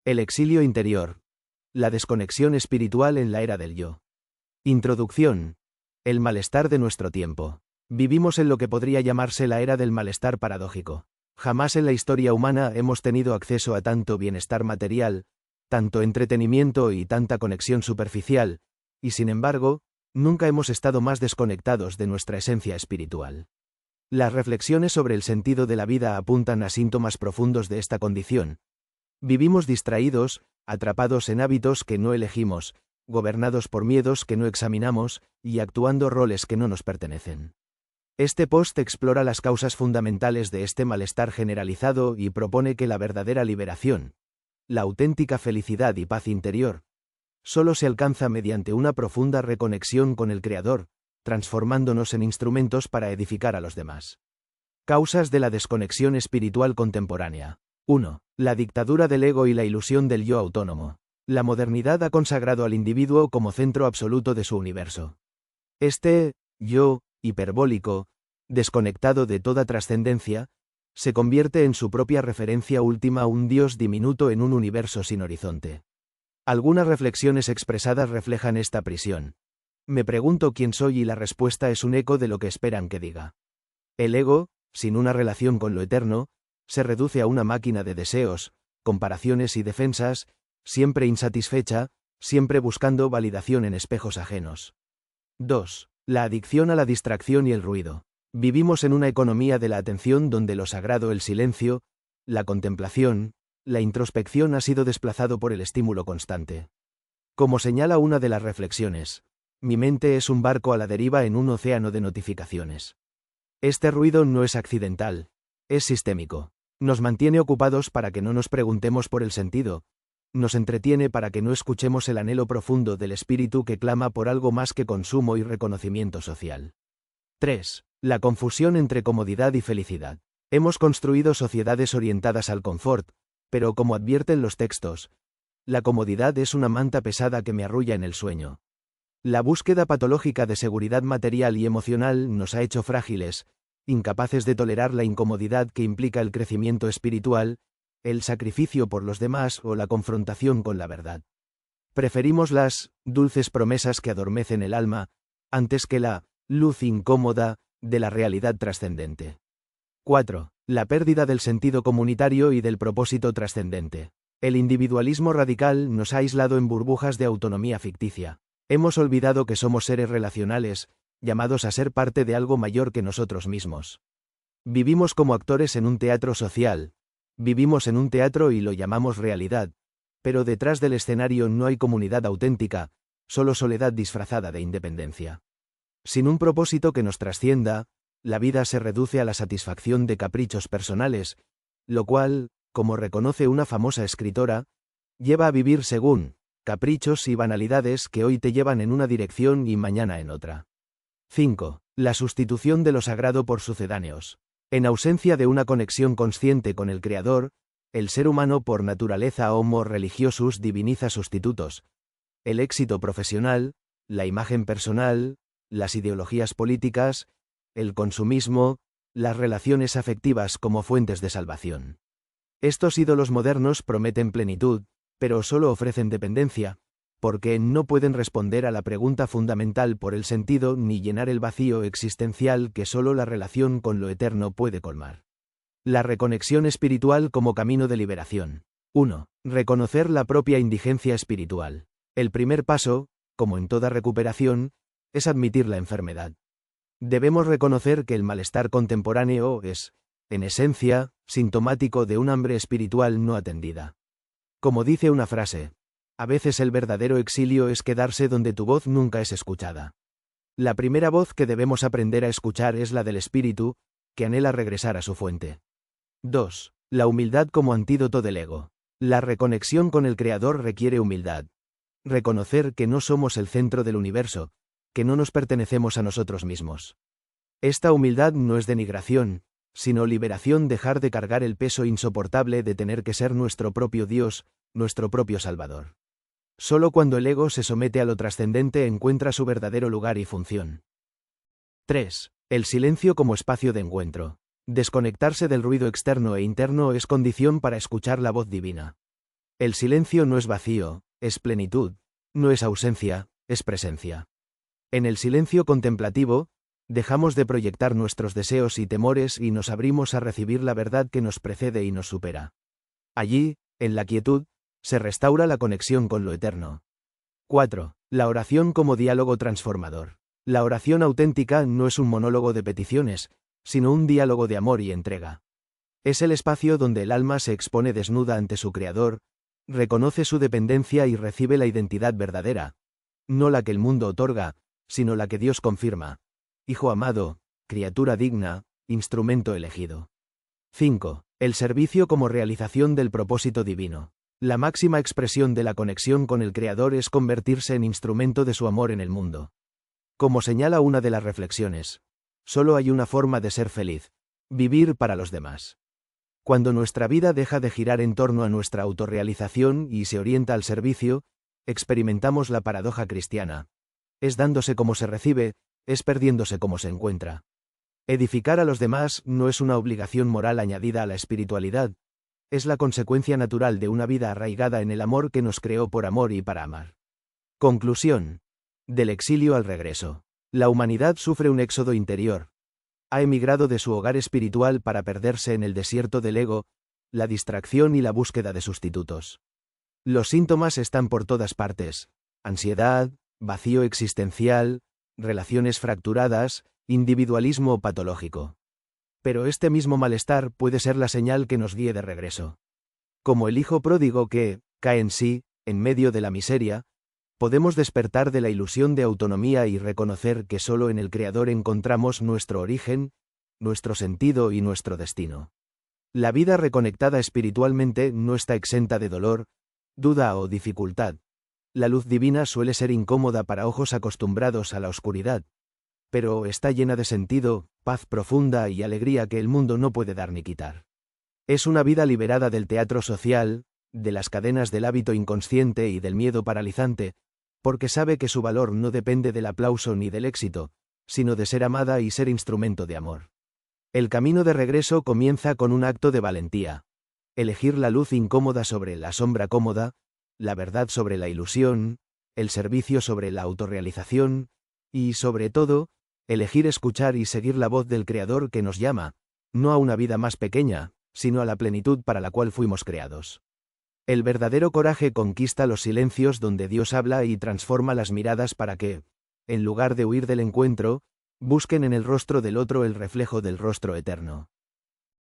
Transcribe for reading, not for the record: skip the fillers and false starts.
El exilio interior. La desconexión espiritual en la era del yo. Introducción. El malestar de nuestro tiempo. Vivimos en lo que podría llamarse la era del malestar paradójico. Jamás en la historia humana hemos tenido acceso a tanto bienestar material, tanto entretenimiento y tanta conexión superficial, y sin embargo, nunca hemos estado más desconectados de nuestra esencia espiritual. Las reflexiones sobre el sentido de la vida apuntan a síntomas profundos de esta condición. Vivimos distraídos, atrapados en hábitos que no elegimos, gobernados por miedos que no examinamos, y actuando roles que no nos pertenecen. Este post explora las causas fundamentales de este malestar generalizado y propone que la verdadera liberación, la auténtica felicidad y paz interior, solo se alcanza mediante una profunda reconexión con el Creador, transformándonos en instrumentos para edificar a los demás. Causas de la desconexión espiritual contemporánea. 1. La dictadura del ego y la ilusión del yo autónomo. La modernidad ha consagrado al individuo como centro absoluto de su universo. Este yo, hiperbólico, desconectado de toda trascendencia, se convierte en su propia referencia última, un Dios diminuto en un universo sin horizonte. Algunas reflexiones expresadas reflejan esta prisión. Me pregunto quién soy y la respuesta es un eco de lo que esperan que diga. El ego, sin una relación con lo eterno, se reduce a una máquina de deseos, comparaciones y defensas, siempre insatisfecha, siempre buscando validación en espejos ajenos. 2. La adicción a la distracción y el ruido. Vivimos en una economía de la atención donde lo sagrado, el silencio, la contemplación, la introspección ha sido desplazado por el estímulo constante. Como señala una de las reflexiones, mi mente es un barco a la deriva en un océano de notificaciones. Este ruido no es accidental, es sistémico. Nos mantiene ocupados para que no nos preguntemos por el sentido, nos entretiene para que no escuchemos el anhelo profundo del espíritu que clama por algo más que consumo y reconocimiento social. 3. La confusión entre comodidad y felicidad. Hemos construido sociedades orientadas al confort, pero como advierten los textos, la comodidad es una manta pesada que me arrulla en el sueño. La búsqueda patológica de seguridad material y emocional nos ha hecho frágiles, incapaces de tolerar la incomodidad que implica el crecimiento espiritual, el sacrificio por los demás o la confrontación con la verdad. Preferimos las dulces promesas que adormecen el alma, antes que la luz incómoda de la realidad trascendente. 4. La pérdida del sentido comunitario y del propósito trascendente. El individualismo radical nos ha aislado en burbujas de autonomía ficticia. Hemos olvidado que somos seres relacionales, llamados a ser parte de algo mayor que nosotros mismos. Vivimos como actores en un teatro social, vivimos en un teatro y lo llamamos realidad, pero detrás del escenario no hay comunidad auténtica, solo soledad disfrazada de independencia. Sin un propósito que nos trascienda, la vida se reduce a la satisfacción de caprichos personales, lo cual, como reconoce una famosa escritora, lleva a vivir según caprichos y banalidades que hoy te llevan en una dirección y mañana en otra. 5. La sustitución de lo sagrado por sucedáneos. En ausencia de una conexión consciente con el Creador, el ser humano por naturaleza homo religiosus diviniza sustitutos. El éxito profesional, la imagen personal, las ideologías políticas, el consumismo, las relaciones afectivas como fuentes de salvación. Estos ídolos modernos prometen plenitud, pero solo ofrecen dependencia, porque no pueden responder a la pregunta fundamental por el sentido ni llenar el vacío existencial que solo la relación con lo eterno puede colmar. La reconexión espiritual como camino de liberación. 1. Reconocer la propia indigencia espiritual. El primer paso, como en toda recuperación, es admitir la enfermedad. Debemos reconocer que el malestar contemporáneo es, en esencia, sintomático de un hambre espiritual no atendida. Como dice una frase, a veces el verdadero exilio es quedarse donde tu voz nunca es escuchada. La primera voz que debemos aprender a escuchar es la del espíritu, que anhela regresar a su fuente. 2. La humildad como antídoto del ego. La reconexión con el Creador requiere humildad. Reconocer que no somos el centro del universo, que no nos pertenecemos a nosotros mismos. Esta humildad no es denigración, sino liberación, dejar de cargar el peso insoportable de tener que ser nuestro propio Dios, nuestro propio Salvador. Solo cuando el ego se somete a lo trascendente encuentra su verdadero lugar y función. 3. El silencio como espacio de encuentro. Desconectarse del ruido externo e interno es condición para escuchar la voz divina. El silencio no es vacío, es plenitud, no es ausencia, es presencia. En el silencio contemplativo, dejamos de proyectar nuestros deseos y temores y nos abrimos a recibir la verdad que nos precede y nos supera. Allí, en la quietud, se restaura la conexión con lo eterno. 4. La oración como diálogo transformador. La oración auténtica no es un monólogo de peticiones, sino un diálogo de amor y entrega. Es el espacio donde el alma se expone desnuda ante su Creador, reconoce su dependencia y recibe la identidad verdadera, no la que el mundo otorga, sino la que Dios confirma. Hijo amado, criatura digna, instrumento elegido. 5. El servicio como realización del propósito divino. La máxima expresión de la conexión con el Creador es convertirse en instrumento de su amor en el mundo. Como señala una de las reflexiones, solo hay una forma de ser feliz: vivir para los demás. Cuando nuestra vida deja de girar en torno a nuestra autorrealización y se orienta al servicio, experimentamos la paradoja cristiana. Es dándose como se recibe, es perdiéndose como se encuentra. Edificar a los demás no es una obligación moral añadida a la espiritualidad, es la consecuencia natural de una vida arraigada en el amor que nos creó por amor y para amar. Conclusión. Del exilio al regreso. La humanidad sufre un éxodo interior. Ha emigrado de su hogar espiritual para perderse en el desierto del ego, la distracción y la búsqueda de sustitutos. Los síntomas están por todas partes: ansiedad, vacío existencial, relaciones fracturadas, individualismo patológico. Pero este mismo malestar puede ser la señal que nos guíe de regreso. Como el hijo pródigo que cae en sí, en medio de la miseria, podemos despertar de la ilusión de autonomía y reconocer que solo en el Creador encontramos nuestro origen, nuestro sentido y nuestro destino. La vida reconectada espiritualmente no está exenta de dolor, duda o dificultad. La luz divina suele ser incómoda para ojos acostumbrados a la oscuridad, pero está llena de sentido, paz profunda y alegría que el mundo no puede dar ni quitar. Es una vida liberada del teatro social, de las cadenas del hábito inconsciente y del miedo paralizante, porque sabe que su valor no depende del aplauso ni del éxito, sino de ser amada y ser instrumento de amor. El camino de regreso comienza con un acto de valentía. Elegir la luz incómoda sobre la sombra cómoda, la verdad sobre la ilusión, el servicio sobre la autorrealización, y, sobre todo, elegir escuchar y seguir la voz del Creador que nos llama, no a una vida más pequeña, sino a la plenitud para la cual fuimos creados. El verdadero coraje conquista los silencios donde Dios habla y transforma las miradas para que, en lugar de huir del encuentro, busquen en el rostro del otro el reflejo del rostro eterno.